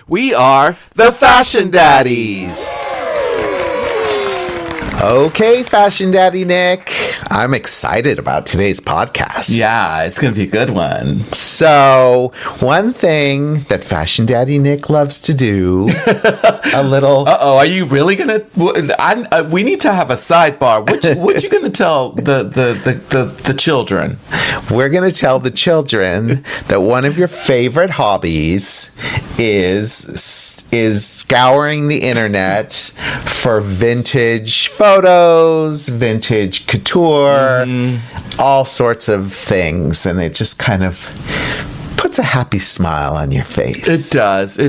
We are the Fashion Daddies. Okay, Fashion Daddy Nick, I'm excited about today's podcast. Yeah, it's going to be a good one. So, one thing that Fashion Daddy Nick loves to do, a little... Uh-oh, are you really going to... we need to have a sidebar. What you going to tell the children? We're going to tell the children that one of your favorite hobbies is scouring the internet for vintage photos, vintage couture, all sorts of things, and it just kind of puts a happy smile on your face. It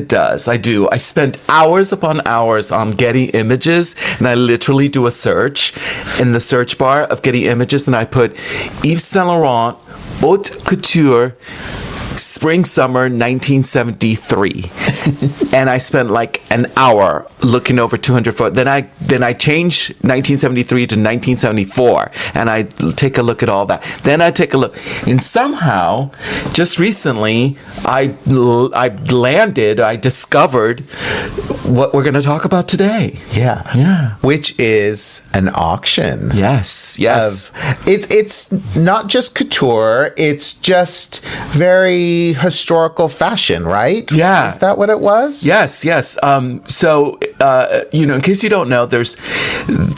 does. I do. I spent hours upon hours on Getty Images, and I literally do a search in the search bar of Getty Images, and I put Yves Saint Laurent haute couture spring summer 1973 and I spent like an hour looking over 200 photos. Then I changed 1973 to 1974 and I take a look at all that. Then I take a look, and somehow just recently I discovered what we're going to talk about today. Yeah. Which is an auction. Yes. It's not just couture, it's just very historical fashion, right? Yeah. Is that what it was? Yes. So, in case you don't know, there's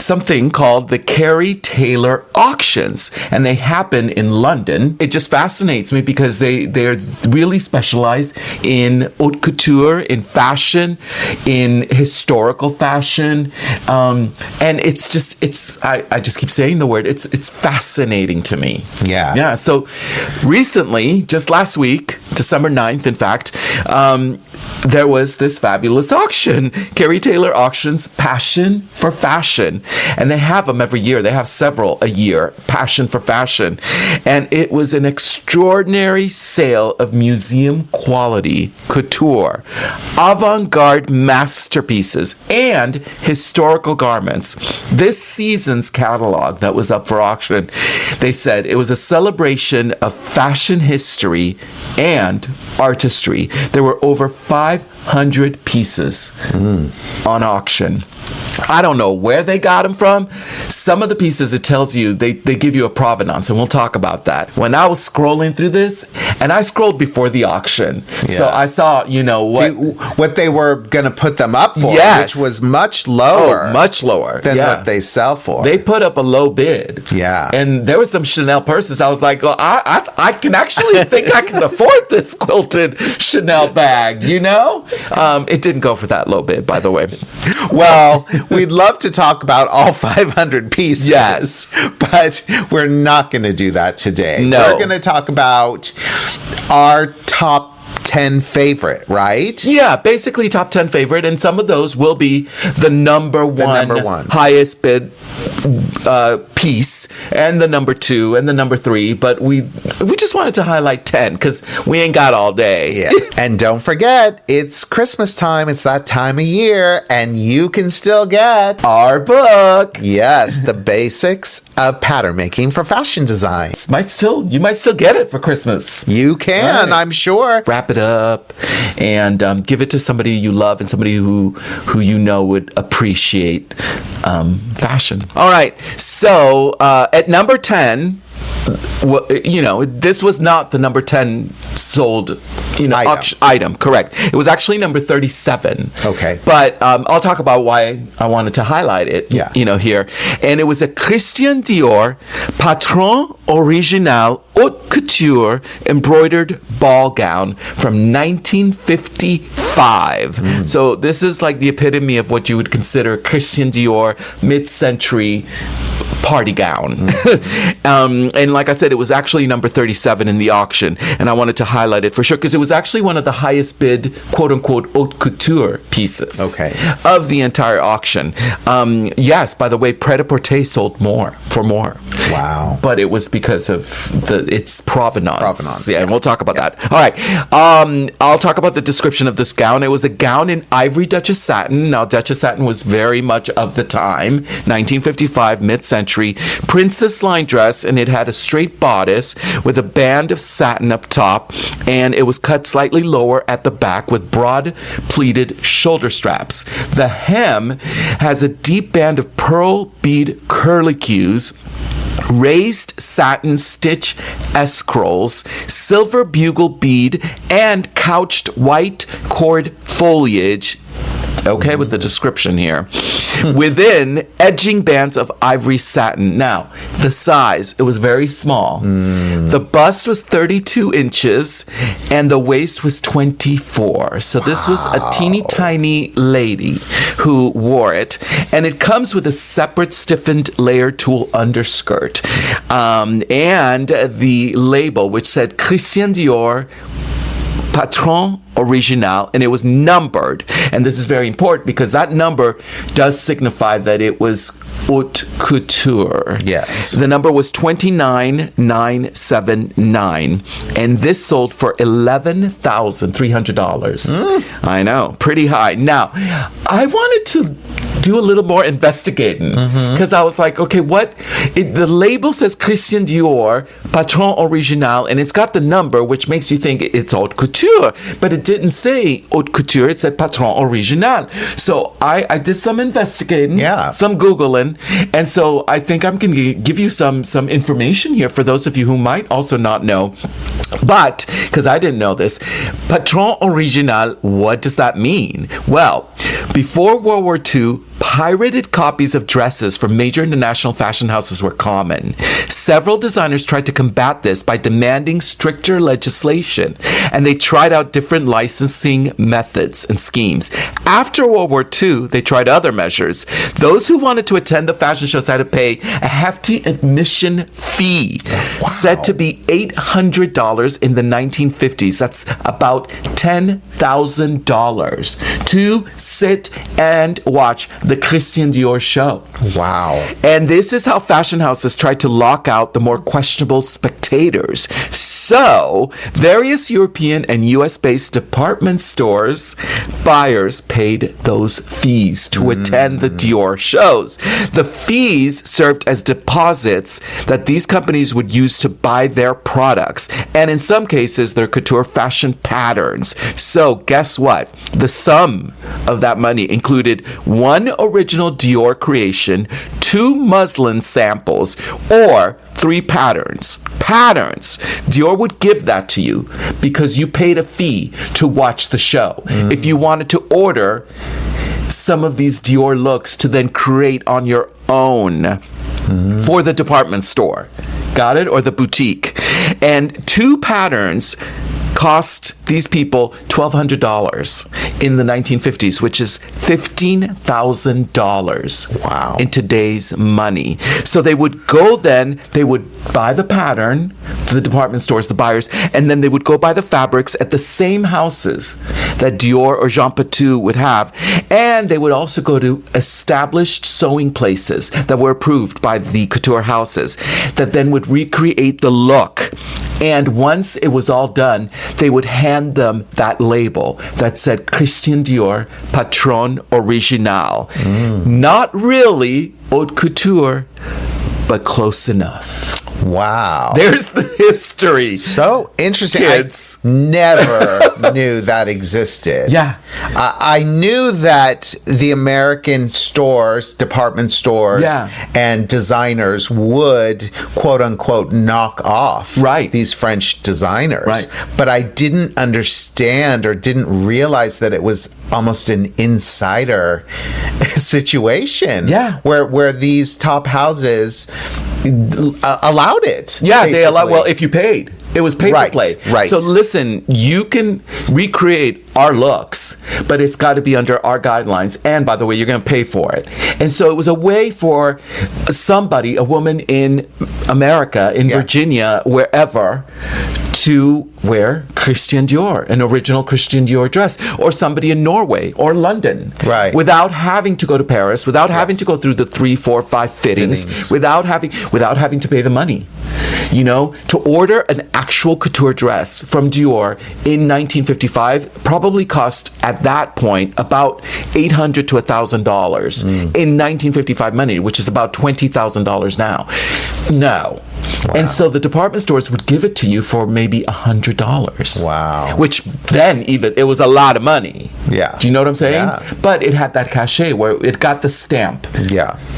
something called the Kerry Taylor Auctions, and they happen in London. It just fascinates me because they're really specialized in haute couture, in fashion, in historical fashion, and I just keep saying the word. It's fascinating to me. Yeah. So recently, just last week, December 9th, in fact, there was this fabulous auction, Kerry Taylor Auction's Passion for Fashion. And they have them every year. They have several a year, Passion for Fashion. And it was an extraordinary sale of museum quality couture, avant-garde masterpieces, and historical garments. This season's catalog that was up for auction, they said it was a celebration of fashion history and artistry. There were over 500 pieces on auction. I don't know where they got them from. Some of the pieces, it tells you, they give you a provenance, and we'll talk about that. When I was scrolling through this, and I scrolled before the auction, so I saw, what they were going to put them up for, yes, which was much lower. Much lower than what they sell for. They put up a low bid. Yeah. And there were some Chanel purses. I was like, I can actually think I can afford this quilted Chanel bag, It didn't go for that low bid, by the way. Well, we'd love to talk about all 500 pieces. Yes. But we're not going to do that today. No. We're going to talk about our top 10 favorite, right? Yeah, basically top 10 favorite, and some of those will be the number one highest bid piece, and the number 2 and the number 3, but we just wanted to highlight 10 because we ain't got all day. Yeah. And don't forget, it's Christmas time. It's that time of year, and you can still get our book. Yes, the basics of pattern making for fashion design. You might still get it for Christmas. You can, right. I'm sure. Wrap it up and give it to somebody you love and somebody who would appreciate fashion. All right, so at number 10, this was not the number 10 sold item, correct. It was actually number 37. Okay. But I'll talk about why I wanted to highlight it, here. And it was a Christian Dior Patron Original Haute Couture embroidered ball gown from 1955. So this is like the epitome of what you would consider Christian Dior mid-century party gown. And like I said, it was actually number 37 in the auction, and I wanted to highlight it for sure because it was actually one of the highest bid quote-unquote haute couture pieces of the entire auction. Yes, by the way, Pret-a-Porter sold for more. Wow. But it was because of its provenance. Yeah, and we'll talk about that. All right. I'll talk about the description of this gown. It was a gown in ivory Duchess satin. Now, Duchess satin was very much of the time, 1955, mid-century. century princess line dress, and it had a straight bodice with a band of satin up top, and it was cut slightly lower at the back with broad pleated shoulder straps. The hem has a deep band of pearl bead curlicues, raised satin stitch escrolls, silver bugle bead, and couched white cord foliage. Okay, with the description here. Within, edging bands of ivory satin. Now, the size, it was very small. The bust was 32 inches, and the waist was 24. So this was a teeny tiny lady who wore it. And it comes with a separate stiffened layer tool underskirt. And the label, which said Christian Dior Patron Original, and it was numbered. And this is very important because that number does signify that it was haute couture. Yes. The number was 29979, and this sold for $11,300. I know, pretty high. Now, I wanted to do a little more investigating because I was like, okay, the label says Christian Dior Patron Original, and it's got the number, which makes you think it's haute couture, but it didn't say haute couture, it said Patron Original. So I did some investigating, some Googling, and so I think I'm going to give you some information here for those of you who might also not know. But, because I didn't know this, Patron Original, what does that mean? Well, before World War II, pirated copies of dresses from major international fashion houses were common. Several designers tried to combat this by demanding stricter legislation, and they tried out different licensing methods and schemes. After World War II, they tried other measures. Those who wanted to attend the fashion shows had to pay a hefty admission fee, said to be $800 in the 1950s. That's about $10,000 to sit and watch the Christian Dior show. Wow. And this is how fashion houses tried to lock out the more questionable spectators. So, various European and US-based department stores, buyers paid those fees to attend the Dior shows. The fees served as deposits that these companies would use to buy their products, and in some cases, their couture fashion patterns. So, guess what? The sum of that money included one original Dior creation, 2 muslin samples, or 3 patterns. Dior would give that to you because you paid a fee to watch the show. If you wanted to order some of these Dior looks to then create on your own for the department store. Got it? Or the boutique. And 2 patterns cost these people $1,200 in the 1950s, which is $15,000 in today's money. So they would go then, they would buy the pattern, the department stores, the buyers, and then they would go buy the fabrics at the same houses that Dior or Jean Patou would have. And they would also go to established sewing places that were approved by the couture houses that then would recreate the look. And once it was all done, they would hand them that label that said Christian Dior Patron Original. Not really haute couture, but close enough. Wow. There's the history. So interesting. Kids. I never knew that existed. Yeah. I knew that the American stores, department stores, and designers would, quote unquote, knock off these French designers. But I didn't understand or didn't realize that it was almost an insider situation. Where these top houses allowed it. They allowed, well, if you paid. It was pay for play. Right. So listen, you can recreate our looks, but it's got to be under our guidelines. And by the way, you're going to pay for it. And so it was a way for somebody, a woman in America, in Virginia, wherever, to wear Christian Dior, an original Christian Dior dress, or somebody in Norway or London. Right. Without having to go to Paris, without having to go through the 3, 4, 5 fittings. without having to pay the money. You know, to order an actual couture dress from Dior in 1955 probably cost at that point about $800 to $1,000 in 1955 money, which is about $20,000 now. No. Wow. And so the department stores would give it to you for maybe $100. Wow. Which then even, it was a lot of money. Yeah. Do you know what I'm saying? Yeah. But it had that cachet where it got the stamp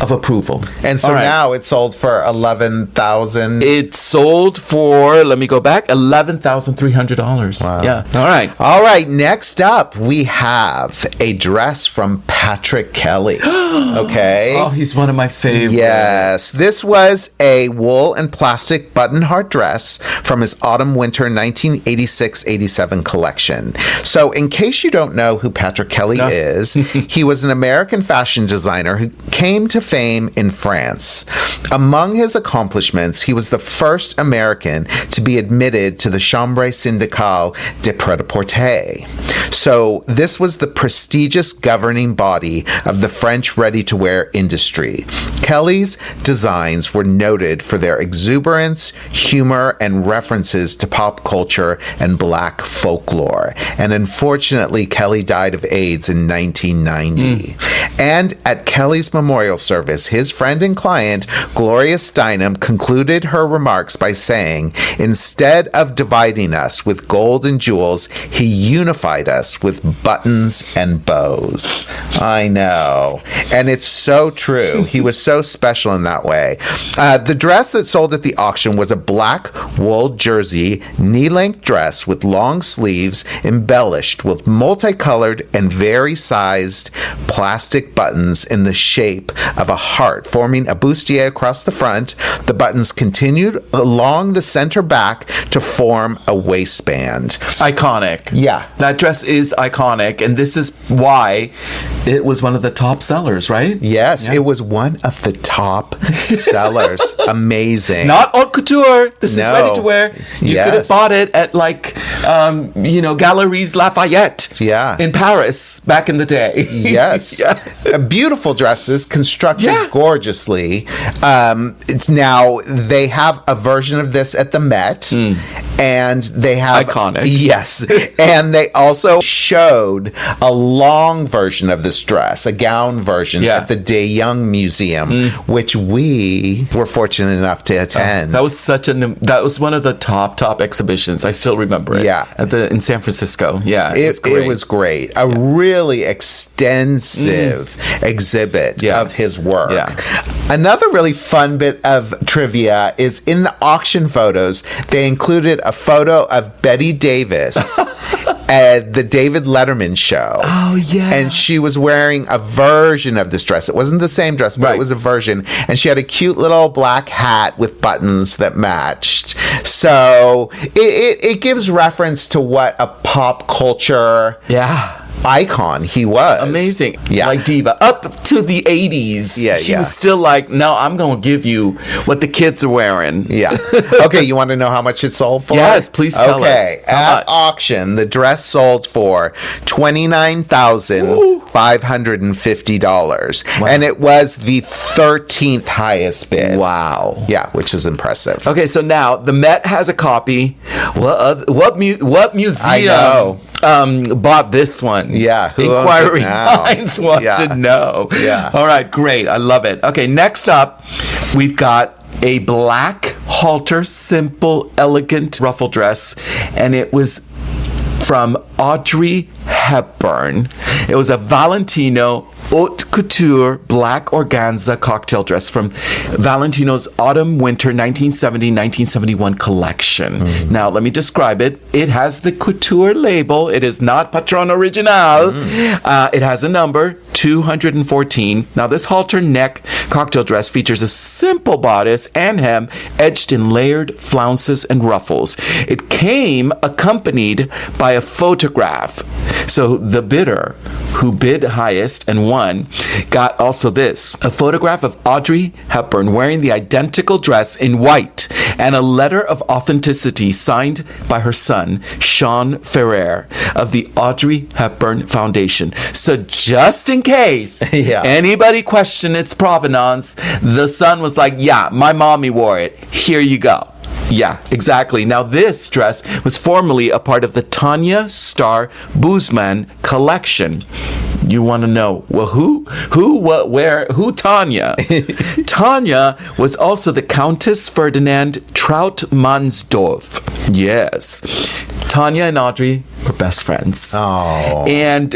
of approval. And so now it's sold for $11,000. It sold for, let me go back, $11,300. Wow. Yeah. All right. All right. Next up, we have a dress from Patrick Kelly. Okay. Oh, he's one of my favorites. Yes. This was a wool and plastic button heart dress from his autumn-winter 1986-87 collection. So in case you don't know who Patrick Kelly is, he was an American fashion designer who came to fame in France. Among his accomplishments, he was the first American to be admitted to the Chambre Syndicale des Prêt-à-Porter. So this was the prestigious governing body of the French ready-to-wear industry. Kelly's designs were noted for their exuberance, humor, and references to pop culture and black folklore. And unfortunately, Kelly died of AIDS in 1990. And at Kelly's memorial service, his friend and client, Gloria Steinem, concluded her remarks by saying, "Instead of dividing us with gold and jewels, he unified us with buttons and bows." I know. And it's so true. He was so special in that way. The dress that sold at the auction was a black wool jersey, knee-length dress with long sleeves embellished with multicolored and very-sized plastic buttons in the shape of a heart, forming a bustier across the front. The buttons continued along the center back to form a waistband. Iconic. Yeah. That dress is iconic, and this is why it was one of the top sellers, right? Yes, it was one of the top sellers. Amazing. Not haute couture. This is ready to wear. You could have bought it at Galeries Lafayette. Yeah. In Paris back in the day. Yes. Beautiful dresses constructed gorgeously. It's now they have a version of this at the Met. And they have iconic. Yes. And they also showed a long version of this dress, a gown version at the De Young Museum, which we were fortunate enough to attend. That was one of the top exhibitions. I still remember it. Yeah. In San Francisco. Yeah. It was great. A really extensive exhibit of his work. Yeah. Another really fun bit of trivia is in the auction photos, they included a photo of Betty Davis at the David Letterman show. Oh, yeah. And she was wearing a version of this dress. It wasn't the same dress, but it was a version. And she had a cute little black hat with buttons that matched. So it gives reference to what a pop culture icon he was. Amazing. Yeah. Like diva. Up to the 80s. Yeah, she was still like, no, I'm going to give you what the kids are wearing. Yeah. Okay, you want to know how much it sold for? Yes, please tell us. Okay, at auction, the dress sold for $29,550. Wow. And it was the 13th highest bid. Wow. Yeah, which is impressive. Okay, so now the Met has a copy. What museum bought this one? Yeah. Who Inquiring minds want to know. Yeah. All right, great. I love it. Okay, next up, we've got a black halter, simple, elegant ruffle dress, and it was from Audrey Hepburn. It was a Valentino haute couture black organza cocktail dress from Valentino's autumn-winter 1970-1971 collection. Now, let me describe it. It has the couture label. It is not Patron Original. It has a number, 214. Now, this halter neck cocktail dress features a simple bodice and hem edged in layered flounces and ruffles. It came accompanied by a photograph. So the bidder who bid highest and won, got also this: a photograph of Audrey Hepburn wearing the identical dress in white and a letter of authenticity signed by her son, Sean Ferrer, of the Audrey Hepburn Foundation. So just in case anybody questioned its provenance, the son was like, yeah, my mommy wore it. Here you go. Yeah, exactly. Now, this dress was formerly a part of the Tanya Star Boozman collection. You want to know, well, who, what, where, who Tanya? Tanya was also the Countess Ferdinand Trautmannsdorf. Yes. Tanya and Audrey were best friends. Oh. And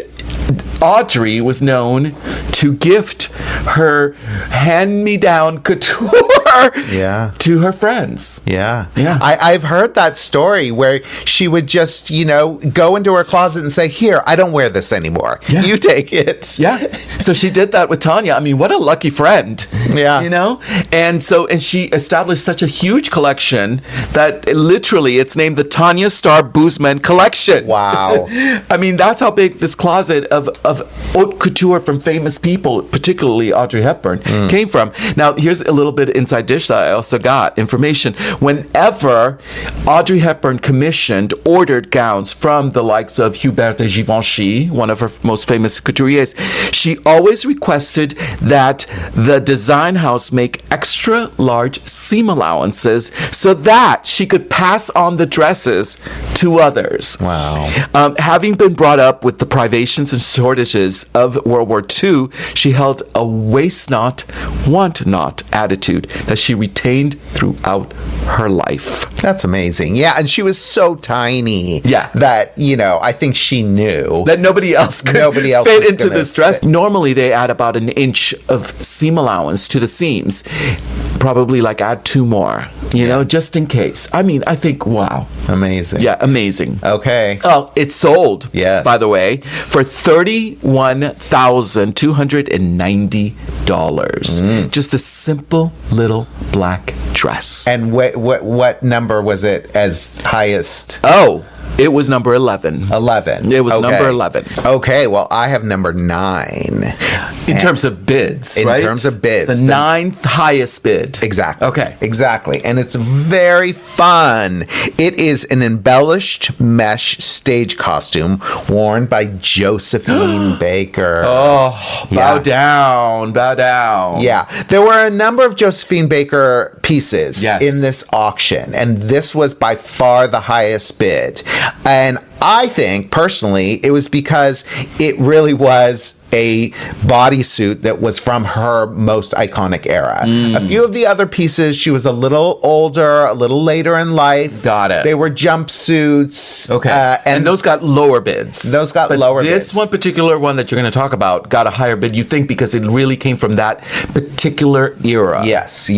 Audrey was known to gift her hand-me-down couture to her friends. Yeah. Yeah. I've heard that story where she would just, go into her closet and say, here, I don't wear this anymore. Yeah. You take it. Yeah. So she did that with Tanya. I mean, what a lucky friend. Yeah. And she established such a huge collection that literally it's named the Tanya Star Boozman Collection. Wow. I mean, that's how big this closet of haute couture from famous people, particularly Audrey Hepburn, came from. Now, here's a little bit of inside dish that I also got information. Whenever Audrey Hepburn ordered gowns from the likes of Hubert de Givenchy, one of her most famous couturiers, she always requested that the design house make extra large seam allowances so that she could pass on the dresses to others. Wow. Having been brought up with the privations and shortages of World War II, she held a waste not, want not attitude that she retained throughout her life. That's amazing. Yeah, and she was so tiny that, I think she knew that nobody else could fit into this dress. Normally, they add about an inch of seam allowance to the seams. Probably add 2 more, just in case. I mean, I think, wow. Amazing. Yeah, amazing. Okay. Oh, it sold, by the way, for $31,290. Just a simple little black dress. And what number was it as highest? Oh, it was number 11. 11. It was number 11. Okay, well, I have number 9. In terms of bids, right? In terms of bids. The 9th highest bid. Exactly. Okay. Exactly. And it's very fun. It is an embellished mesh stage costume worn by Josephine Baker. Oh, bow down. Yeah. There were a number of Josephine Baker pieces in this auction, and this was by far the highest bid. And I think, personally, it was because it really was a bodysuit that was from her most iconic era. A few of the other pieces, she was a little older, a little later in life. Got it. They were jumpsuits. Okay. And those got lower bids. Those got lower bids. This one particular one that you're going to talk about got a higher bid, you think, because it really came from that particular era. Yes.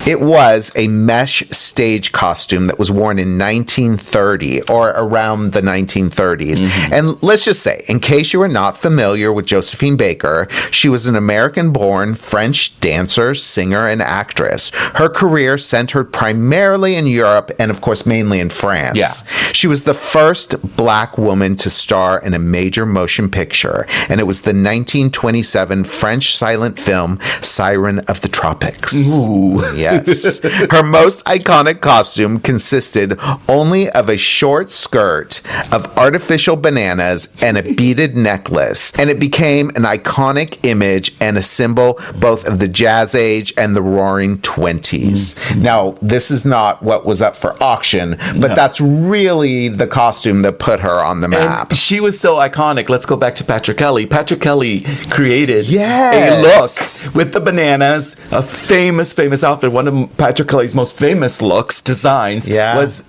It was a mesh stage costume that was worn in 1930 or around the 1930s. And let's just say, in case you are not familiar with Josephine Baker, she was an American-born French dancer, singer, and actress. Her career centered primarily in Europe and, of course, mainly in France. Yeah. She was the first black woman to star in a major motion picture, and it was the 1927 French silent film Siren of the Tropics. Ooh. Yes. Her most iconic costume consisted only of a short skirt of artificial bananas and a beaded necklace, and it became an iconic image and a symbol both of the Jazz Age and the Roaring Twenties. Now, this is not what was up for auction, but that's really the costume that put her on the map. And she was so iconic. Let's go back to Patrick Kelly. Patrick Kelly created a look with the bananas, a famous outfit. One of Patrick Kelly's most famous designs was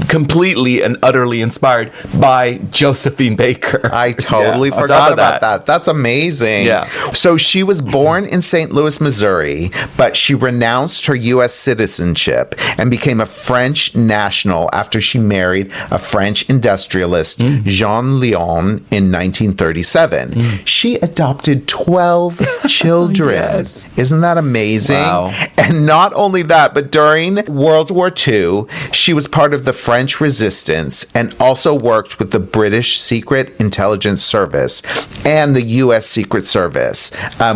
completely and utterly inspired by Josephine Baker. I totally forgot about that. That's amazing. amazing. Yeah. So she was born in St. Louis, Missouri, but she renounced her U.S. citizenship and became a French national after she married a French industrialist, Jean Leon, in 1937. She adopted 12 children. Yes. Isn't that amazing? Wow. And not only that, but during World War II, she was part of the French resistance and also worked with the British Secret Intelligence Service and the U.S. Secret Service,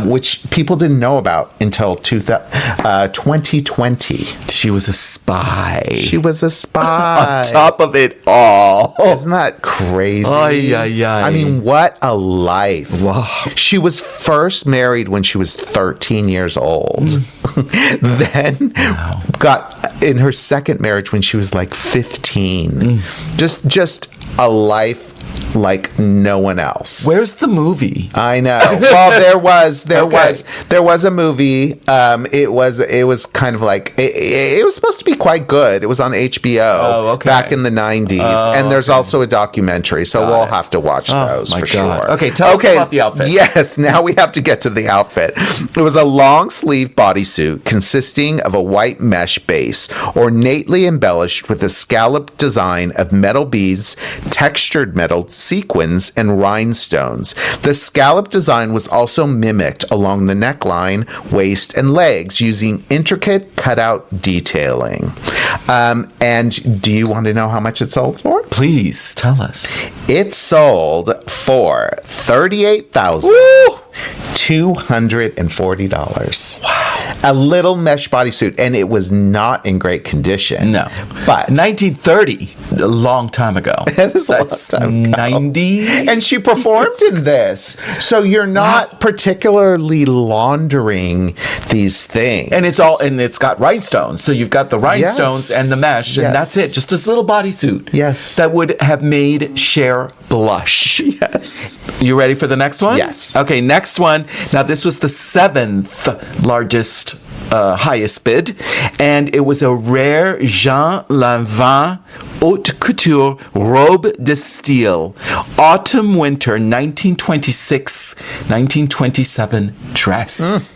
which people didn't know about until 2020. She was a spy. She was a spy. On top of it all. Isn't that crazy? Ay, ay, ay. I mean, what a life. Wow. She was first married when she was 13 years old. Then got in her second marriage when she was like 15. Just a life like no one else. Where's the movie? I know. Well, there was a movie. It was kind of like it was supposed to be quite good. It was on HBO back in the 90s, and there's also a documentary. So we'll have to watch those for sure. Okay, tell us about the outfit. Yes, now we have to get to the outfit. It was a long sleeve bodysuit consisting of a white mesh base, ornately embellished with a scalloped design of metal beads, textured metal sequins, and rhinestones. The scallop design was also mimicked along the neckline, waist, and legs using intricate cutout detailing. And do you want to know how much it sold for? Please tell us. It sold for $38,240. Wow. A little mesh bodysuit, and it was not in great condition. No. But 1930, a long time ago. It is a long time ago. 90. And she performed in this. So you're not particularly laundering these things. And it's got rhinestones. So you've got the rhinestones and the mesh, and that's it. Just this little bodysuit. Yes. That would have made Cher blush. Yes. You ready for the next one? Yes. Okay, next one. Now, this was the 7th largest, highest bid, and it was a rare Jean Lanvin haute couture robe de style, autumn-winter 1926-1927 dress.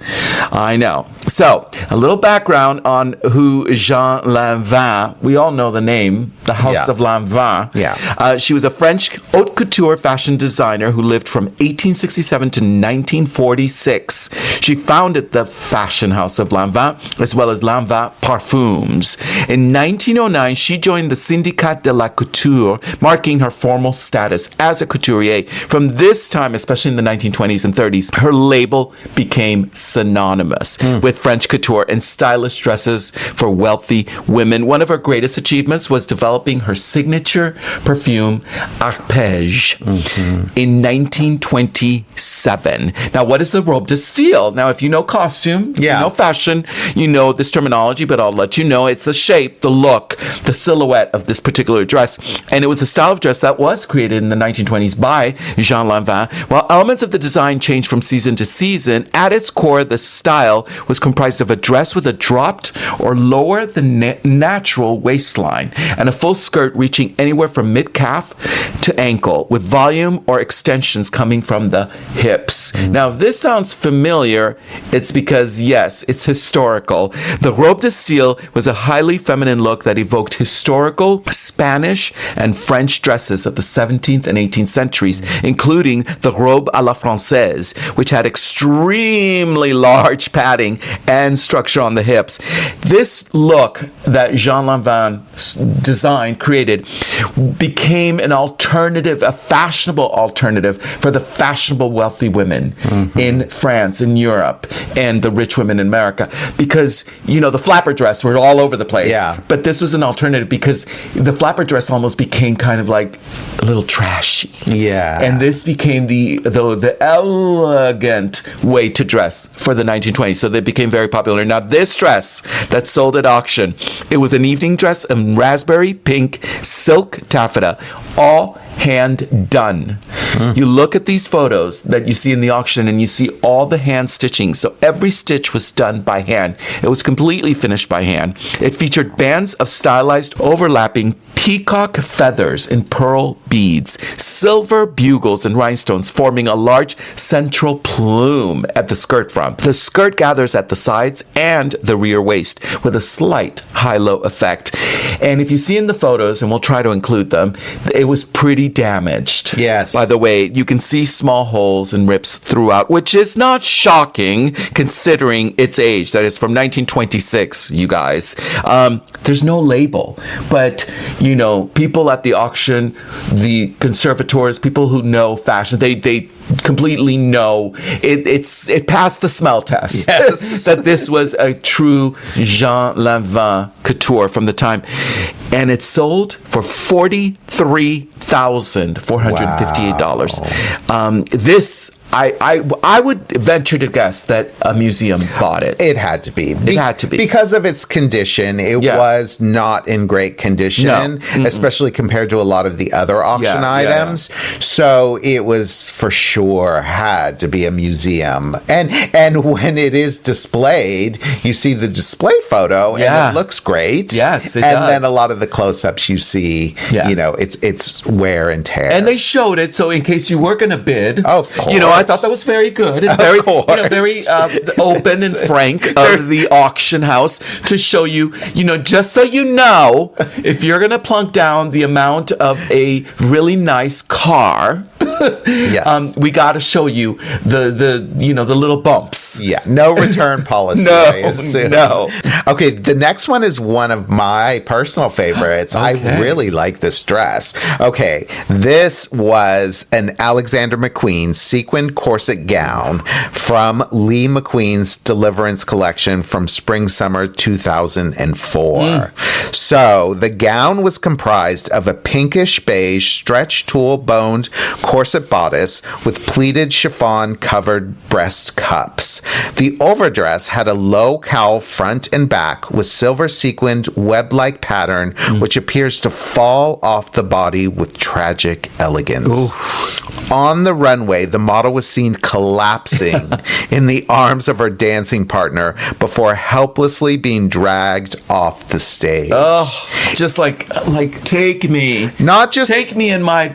I know. So, a little background on who Jean Lanvin, we all know the name, the House of Lanvin. Yeah. She was a French haute couture fashion designer who lived from 1867 to 1946. She founded the fashion house of Lanvin, as well as Lanvin Parfums. In 1909, she joined the Syndicat de la Couture, marking her formal status as a couturier. From this time, especially in the 1920s and 30s, her label became synonymous with French couture and stylish dresses for wealthy women. One of her greatest achievements was developing her signature perfume, Arpège, in 1927. Now, what is the robe de style? Now, if you know costume, you know fashion, you know this terminology, but I'll let you know it's the shape, the look, the silhouette of this particular dress. And it was a style of dress that was created in the 1920s by Jean Lanvin. While elements of the design changed from season to season, at its core, the style was comprised of a dress with a dropped or lower than natural waistline and a full skirt reaching anywhere from mid-calf to ankle, with volume or extensions coming from the hips. Now, if this sounds familiar, it's because, yes, it's historical. The robe de style was a highly feminine look that evoked historical Spanish and French dresses of the 17th and 18th centuries, including the robe à la française, which had extremely large padding and structure on the hips. This look that Jean Lanvin created, became an alternative, a fashionable alternative for the fashionable wealthy women in France, in Europe, and the rich women in America. Because, you know, the flapper dress were all over the place. Yeah. But this was an alternative because the flapper dress almost became kind of like a little trashy. Yeah. And this became the elegant way to dress for the 1920s. So they became very popular. Now, this dress that sold at auction, it was an evening dress in raspberry pink silk taffeta, all hand done. You look at these photos that you see in the auction and you see all the hand stitching. So every stitch was done by hand. It was completely finished by hand. It featured bands of stylized overlapping peacock feathers in pearl beads, silver bugles and rhinestones forming a large central plume at the skirt front. The skirt gathers at the sides and the rear waist with a slight high-low effect. And if you see in the photos, and we'll try to include them, it was pretty damaged. Yes. By the way, you can see small holes and rips throughout, which is not shocking considering its age. That is from 1926, you guys. There's no label, but people at the auction, the conservators, people who know fashion, they completely know it passed the smell test. Yes. That this was a true Jean Lanvin couture from the time. And it sold for $43,458. This I would venture to guess that a museum bought it. It had to be. It had to be. Because of its condition, it was not in great condition, especially compared to a lot of the other auction items. So it was for sure had to be a museum. And when it is displayed, you see the display photo and it looks great. Yes, it does. does. And then a lot of the close-ups you see, it's wear and tear. And they showed it, so in case you were going to bid, of course. I thought that was very good and very open and frank of the auction house to show you, just so you know, if you're going to plunk down the amount of a really nice car, we got to show you the little bumps. Yeah, no return policy. No. Okay, the next one is one of my personal favorites. I really like this dress. Okay, this was an Alexander McQueen sequin corset gown from Lee McQueen's Deliverance collection from spring-summer 2004. So the gown was comprised of a pinkish beige stretch tool boned corset bodice with pleated chiffon covered breast cups. The overdress had a low cowl front and back with silver sequined web-like pattern which appears to fall off the body with tragic elegance. Ooh. On the runway, the model was seen collapsing in the arms of her dancing partner before helplessly being dragged off the stage. Oh, just like take me. Not just take me in my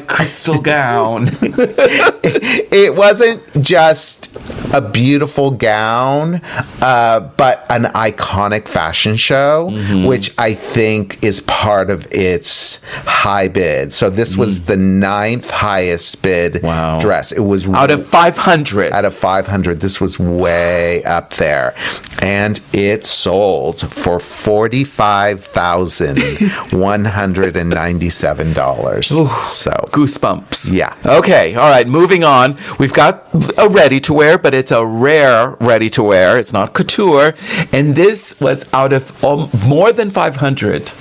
crystal gown. It wasn't just a beautiful gown, but an iconic fashion show, which I think is part of its high bid. So this was the 9th highest bid dress. It was out of 500. Out of 500, this was way up there, and it sold for $45,197. So goosebumps. Yeah. Okay. All right. Moving on. We've got a ready-to-wear, but it's a rare ready-to-wear. It's not couture, and this was out of more than 500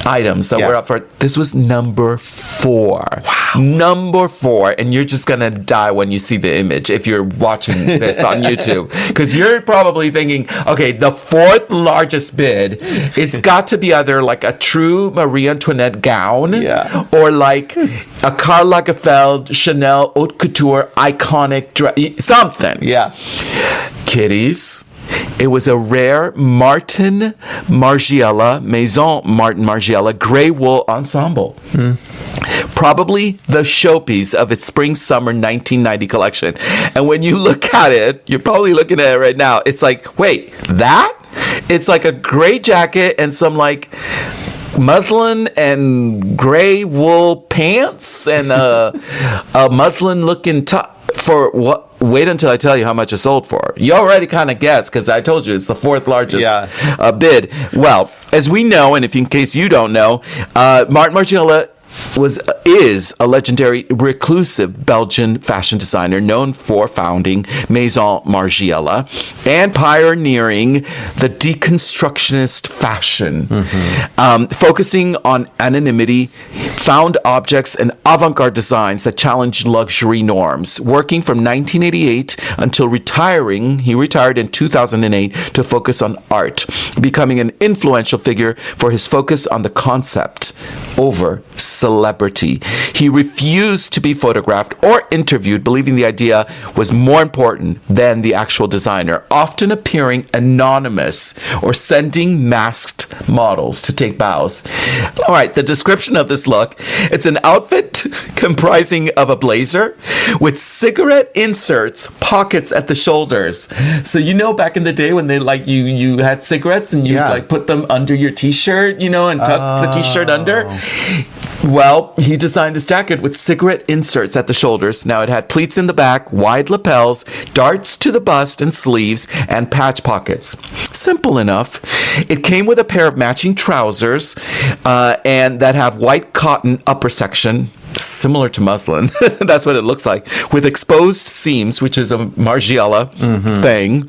items that were up for it. This was number 4. Wow. Number 4. And you're just going to die when you see the image if you're watching this on YouTube. Because you're probably thinking, okay, the 4th largest bid, it's got to be either like a true Marie Antoinette gown or like a Karl Lagerfeld Chanel haute couture iconic dress. Something. Yeah. Kiddies. It was a rare Maison Martin Margiela gray wool ensemble. Probably the showpiece of its spring-summer 1990 collection. And when you look at it, you're probably looking at it right now. It's like, wait, that? It's like a gray jacket and some like muslin and gray wool pants and a muslin-looking top. For what? Wait until I tell you how much it sold for. You already kind of guessed because I told you it's the 4th largest bid. Well, as we know, and in case you don't know, Martin Margiela was is a legendary reclusive Belgian fashion designer known for founding Maison Margiela and pioneering the deconstructionist fashion, focusing on anonymity, found objects, and avant-garde designs that challenged luxury norms. Working from 1988 until retiring, he retired in 2008 to focus on art, becoming an influential figure for his focus on the concept over celebrity. He refused to be photographed or interviewed, believing the idea was more important than the actual designer, often appearing anonymous or sending masked models to take bows. All right, the description of this look, it's an outfit comprising of a blazer with cigarette inserts, pockets at the shoulders. So you know back in the day when they like you had cigarettes and you like put them under your t-shirt, and tuck the t-shirt under. Well, he designed this jacket with cigarette inserts at the shoulders. Now, it had pleats in the back, wide lapels, darts to the bust and sleeves, and patch pockets. Simple enough. It came with a pair of matching trousers and that have white cotton upper section, similar to muslin. That's what it looks like, with exposed seams, which is a Margiela thing,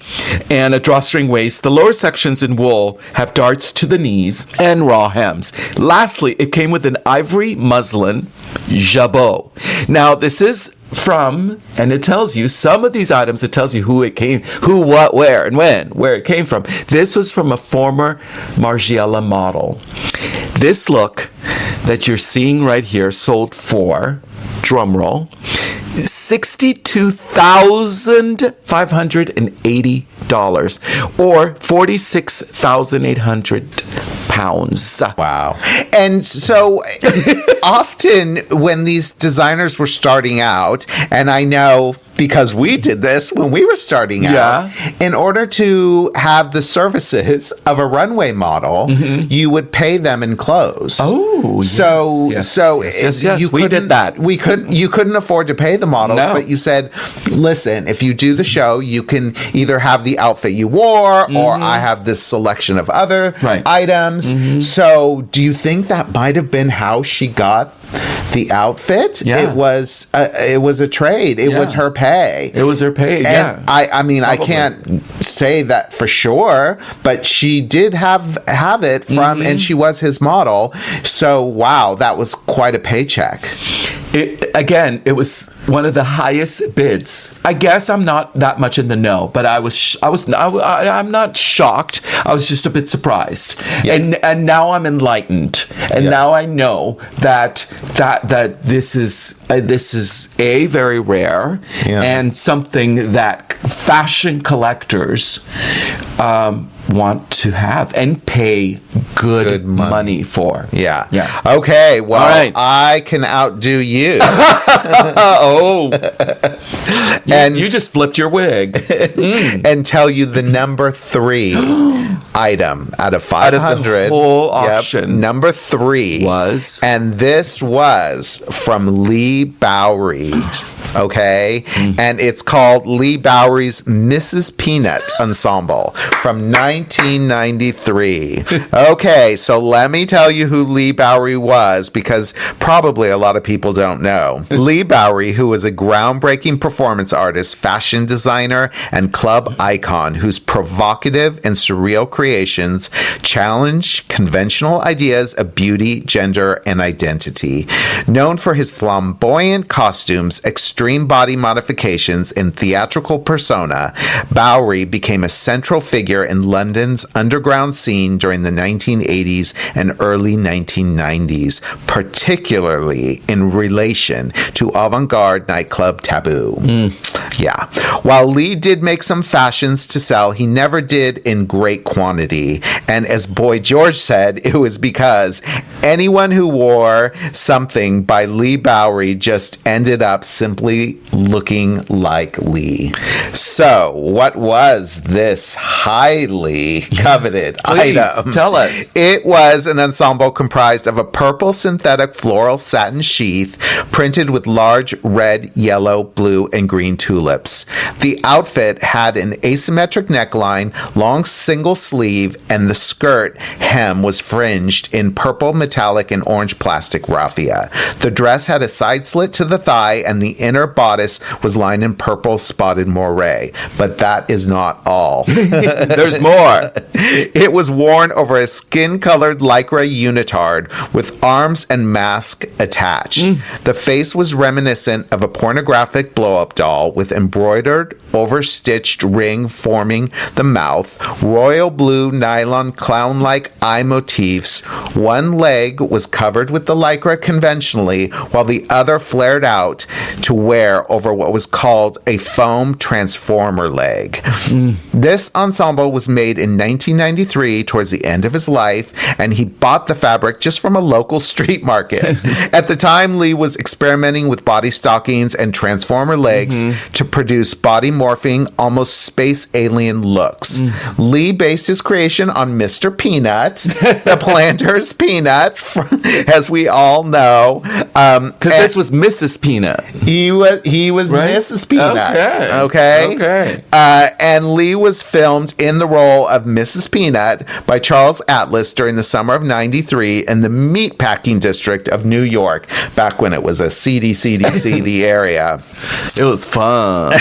and a drawstring waist. The lower sections in wool have darts to the knees and raw hems. Lastly, it came with an ivory muslin jabot. Now, this is from, and it tells you some of these items, it tells you who it came, who, what, where, and when, where it came from. This was from a former Margiela model. This look that you're seeing right here sold for, drumroll, $62,580 or 46,800 pounds. Wow. And so often when these designers were starting out, and I know because we did this when we were starting out, in order to have the services of a runway model, you would pay them in clothes. Oh, yes. We did that. You couldn't afford to pay the models, but you said, listen, if you do the show, you can either have the outfit you wore or I have this selection of other items. So do you think that might have been how she got the outfit? It was a trade. It was her pay. It was her pay. And I mean, probably. I can't say that for sure, but she did have it from, and she was his model. So wow, that was quite a paycheck. It was one of the highest bids. I guess I'm not that much in the know, but I'm not shocked. I was just a bit surprised, and now I'm enlightened, and now I know that this is a very rare and something that fashion collectors want to have and pay good money for. Yeah. Okay, well, I can outdo you. And you just flipped your wig. And tell you the number 3 item out of 500. Out of the whole auction. Number 3 was? And this was from Lee Bowery. Okay? And it's called Lee Bowery's Mrs. Peanut Ensemble from 1993. Okay, so let me tell you who Lee Bowery was, because probably a lot of people don't know. Lee Bowery, who was a groundbreaking performance artist, fashion designer, and club icon whose provocative and surreal creations challenge conventional ideas of beauty, gender, and identity. Known for his flamboyant costumes, extreme body modifications, and theatrical persona, Bowery became a central figure in London's underground scene during the 1980s and early 1990s, particularly in relation to avant-garde nightclub Taboo. Yeah. While Lee did make some fashions to sell, he never did in great quantity. And as Boy George said, it was because anyone who wore something by Lee Bowery just ended up simply looking like Lee. So, what was this highly coveted item? Tell us. It was an ensemble comprised of a purple synthetic floral satin sheath printed with large red, yellow, blue, and green tulle tulips. The outfit had an asymmetric neckline, long single sleeve, and the skirt hem was fringed in purple, metallic, and orange plastic raffia. The dress had a side slit to the thigh, and the inner bodice was lined in purple spotted moire. But that is not all. There's more. It was worn over a skin-colored lycra unitard with arms and mask attached. The face was reminiscent of a pornographic blow-up doll with embroidered, over-stitched ring forming the mouth, royal blue nylon clown-like eye motifs. One leg was covered with the lycra conventionally, while the other flared out to wear over what was called a foam transformer leg. This ensemble was made in 1993, towards the end of his life, and he bought the fabric just from a local street market. At the time, Lee was experimenting with body stockings and transformer legs to produce body morphing, almost space alien looks. Lee based his creation on Mr. Peanut, the planter's peanut, as we all know. Because this was Mrs. Peanut. He was Right? Mrs. Peanut. Okay. And Lee was filmed in the role of Mrs. Peanut by Charles Atlas during the summer of '93 in the meatpacking district of New York, back when it was a seedy area. It was fun.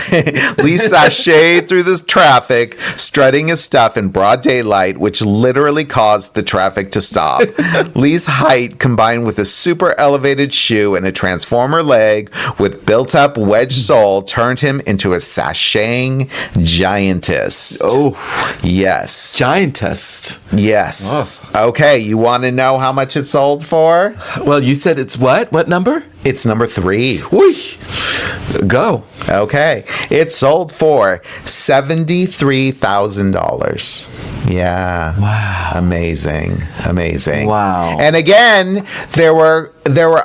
Lee sashayed through this traffic, strutting his stuff in broad daylight, which literally caused the traffic to stop. Lee's height, combined with a super elevated shoe and a transformer leg with built-up wedge sole, turned him into a sashaying giantess. Oh. Yes. Giantess. Yes. Okay, you want to know how much it sold for? Well, you said it's what? What number? It's number 3. Whee. Go. Okay. It sold for $73,000. Yeah. Wow. Amazing. Wow. And again, there were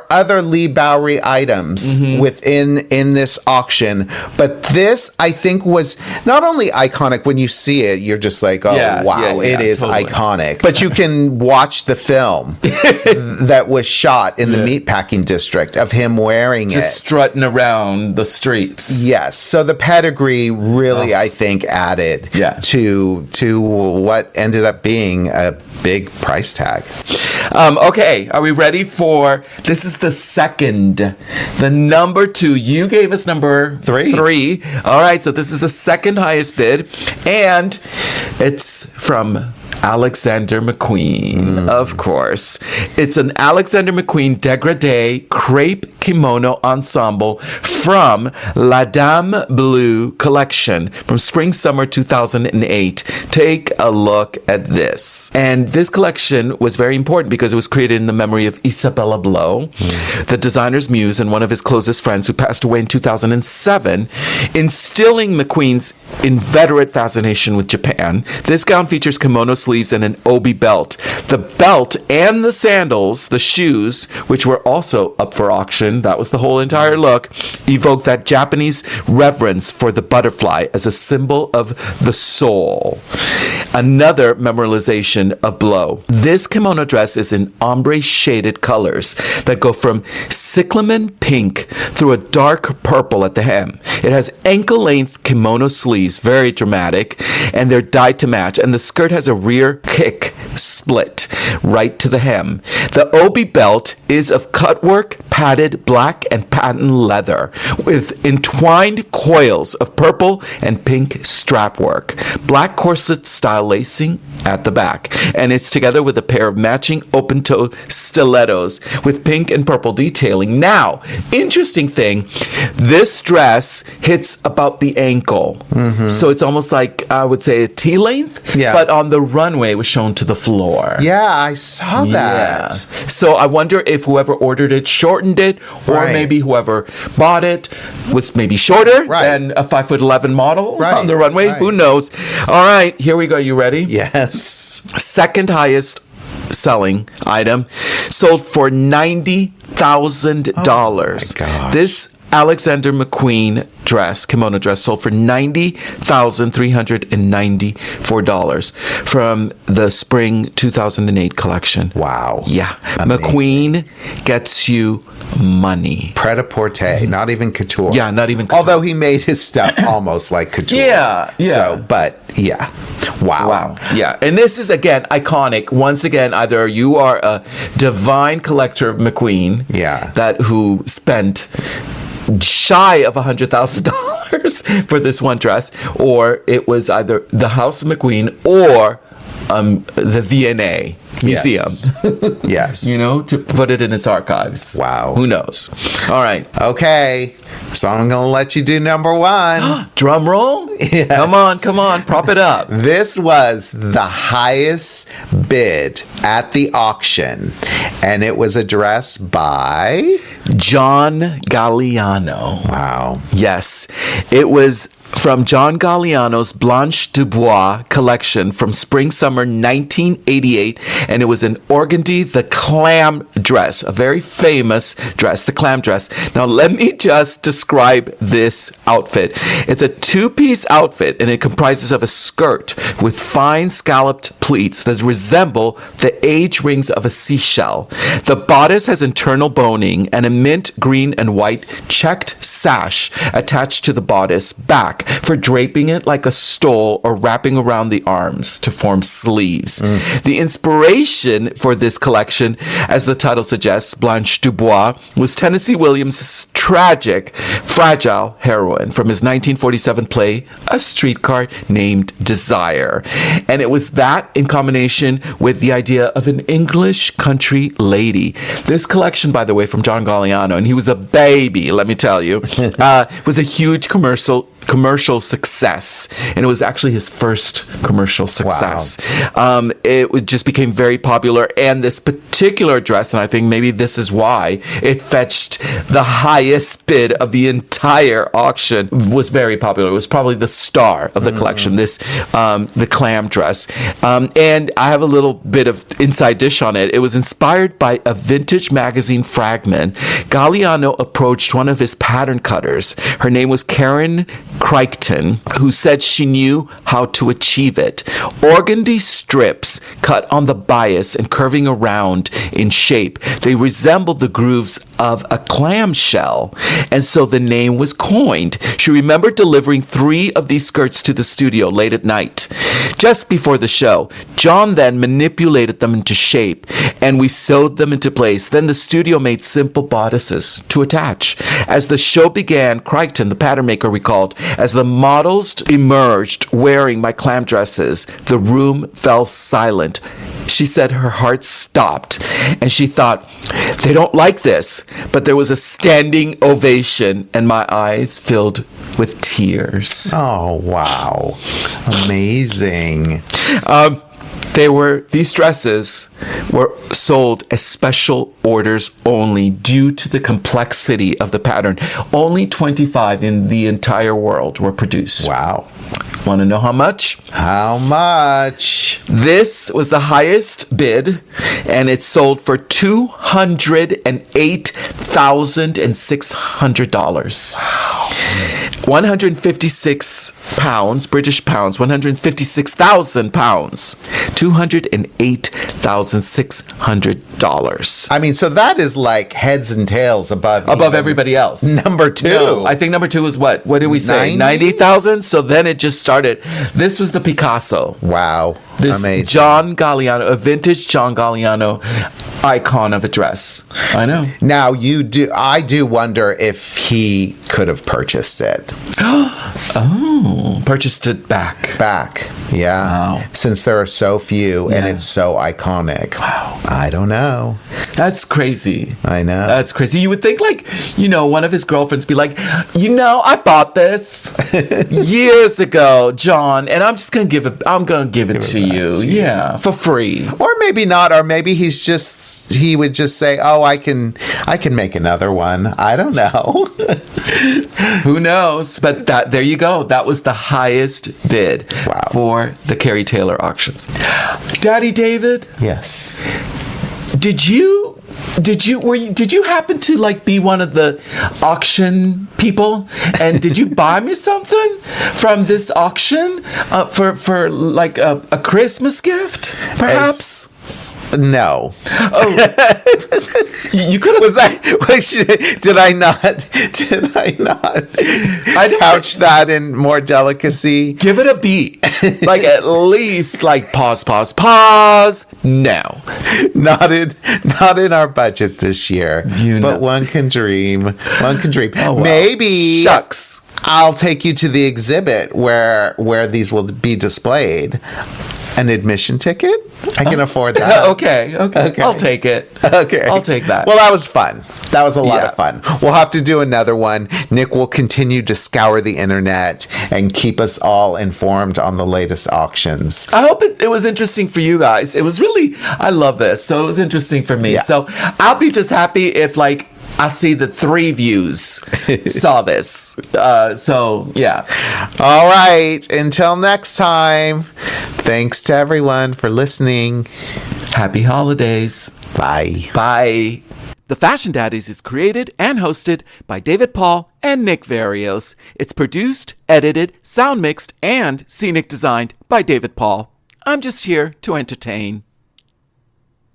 other Lee Bowery items in this auction, but this, I think, was not only iconic. When you see it, you're just like, oh, wow, it is totally iconic. But you can watch the film that was shot in the meatpacking district of him wearing Just strutting around the streets. Yes. So the pedigree really, I think, added to what ended up being a big price tag. Okay, are we ready for, this is the second, the number 2. You gave us number 3. All right, so this is the second highest bid, and it's from Alexander McQueen, of course. It's an Alexander McQueen dégradé crepe kimono ensemble from La Dame Bleu collection from spring summer 2008. Take a look at this. And this collection was very important because it was created in the memory of Isabella Blow, the designer's muse and one of his closest friends who passed away in 2007, instilling McQueen's inveterate fascination with Japan. This gown features kimono sleeves and an obi belt. The belt and the sandals, the shoes, which were also up for auction, that was the whole entire look, evoke that Japanese reverence for the butterfly as a symbol of the soul. Another memorialization of Blow. This kimono dress is in ombre shaded colors that go from cyclamen pink through a dark purple at the hem. It has ankle length kimono sleeves, very dramatic, and they're dyed to match, and the skirt has a rear kick split right to the hem. The obi belt is of cutwork, padded black and patent leather with entwined coils of purple and pink strap work, black corset style lacing at the back, and it's together with a pair of matching open toe stilettos with pink and purple detailing. Now, interesting thing, this dress hits about the ankle, so it's almost like, I would say, a T length, but on the runway it was shown to the floor. Yeah, I saw that. So I wonder if whoever ordered it shortened it, or maybe whoever bought it was maybe shorter than a 5'11" model on the runway. Who knows? All right, here we go. You ready? Yes. Second highest selling item, sold for $90,000. Oh my gosh. This Alexander McQueen dress, kimono dress, sold for $90,394 from the spring 2008 collection. Wow. Yeah. Amazing. McQueen gets you money. Pret-a-porter, not even couture. Yeah, not even couture. Although he made his stuff almost like couture. Yeah. So, but yeah. Wow. Yeah. And this is, again, iconic. Once again, either you are a divine collector of McQueen, who spent shy of $100,000 for this one dress, or it was either the House of McQueen or the V&A Museum. Yes. To put it in its archives. Wow. Who knows? All right. Okay. So I'm going to let you do number one. Drum roll? Yes. Come on. Prop it up. This was the highest bid at the auction, and it was a dress by John Galliano. Wow. Yes. It was from John Galliano's Blanche Dubois collection from spring-summer 1988, and it was an organdy, the clam dress, a very famous dress, the clam dress. Now, let me just describe this outfit. It's a two-piece outfit, and it comprises of a skirt with fine scalloped pleats that resemble the age rings of a seashell. The bodice has internal boning and a mint green and white checked sash attached to the bodice back for draping it like a stole or wrapping around the arms to form sleeves. The inspiration for this collection, as the title suggests, Blanche Dubois, was Tennessee Williams' tragic, fragile heroine from his 1947 play, A Streetcar Named Desire. And it was that in combination with the idea of an English country lady. This collection, by the way, from John Galliano, and he was a baby, let me tell you, was a huge commercial success, and it was actually his first commercial success. Wow. It just became very popular, and this particular dress, and I think maybe this is why it fetched the highest bid of the entire auction, was very popular. It was probably the star of the collection, this the clam dress. And I have a little bit of inside dish on it. It was inspired by a vintage magazine fragment. Galliano approached one of his pattern cutters. Her name was Karen Crichton, who said she knew how to achieve it. Organdy strips cut on the bias and curving around in shape. They resembled the grooves of a clamshell, and so the name was coined. She remembered delivering 3 of these skirts to the studio late at night. Just before the show, John then manipulated them into shape, and we sewed them into place. Then the studio made simple bodices to attach. As the show began, Crichton, the pattern maker, recalled, as the models emerged wearing my clam dresses, the room fell silent. She said her heart stopped, and she thought, they don't like this. But there was a standing ovation, and my eyes filled with tears. Oh, wow. Amazing. These dresses were sold as special orders only due to the complexity of the pattern. Only 25 in the entire world were produced. Wow. Want to know how much? How much? This was the highest bid, and it sold for $208,600. Wow. 156 pounds, British pounds, 156,000 pounds, $208,600. I mean, so that is like heads and tails above everybody else. Number 2. No, I think number 2 was what? What did we say? 90,000? So then it just started. This was the Picasso. Wow. This amazing. John Galliano, a vintage John Galliano icon of a dress. I know. Now I do wonder if he could have purchased it. Purchased it back. Yeah. Wow. Since there are so few and it's so iconic. Wow. I don't know. That's crazy. I know. That's crazy. You would think one of his girlfriends be like, I bought this years ago, John, and I'm just going to give it to you. Yeah, for free. Or maybe not, or maybe he would just say, "Oh, I can make another one." I don't know. Who knows? But there you go. That was the highest bid for the Kerry Taylor auctions. Daddy David? Yes. Did you Did you happen to like be one of the auction people? And did you buy me something from this auction for like a Christmas gift, perhaps? No. Oh, you could have. Was I? Did I not? Did I not? I'd couch that in more delicacy. Give it a beat. Like at least like pause. No. Not in our budget this year. But one can dream. One can dream. Oh, well. Maybe. Shucks. I'll take you to the exhibit where these will be displayed. An admission ticket? I can afford that. Okay. I'll take it. Okay. I'll take that. Well, that was fun. That was a lot of fun. We'll have to do another one. Nick will continue to scour the internet and keep us all informed on the latest auctions. I hope it was interesting for you guys. It was really, I love this. So it was interesting for me. Yeah. So I'll be just happy if like I see the 3 views saw this. So, yeah. All right. Until next time, thanks to everyone for listening. Happy holidays. Bye. Bye. The Fashion Daddies is created and hosted by David Paul and Nick Verreos. It's produced, edited, sound mixed, and scenic designed by David Paul. I'm just here to entertain.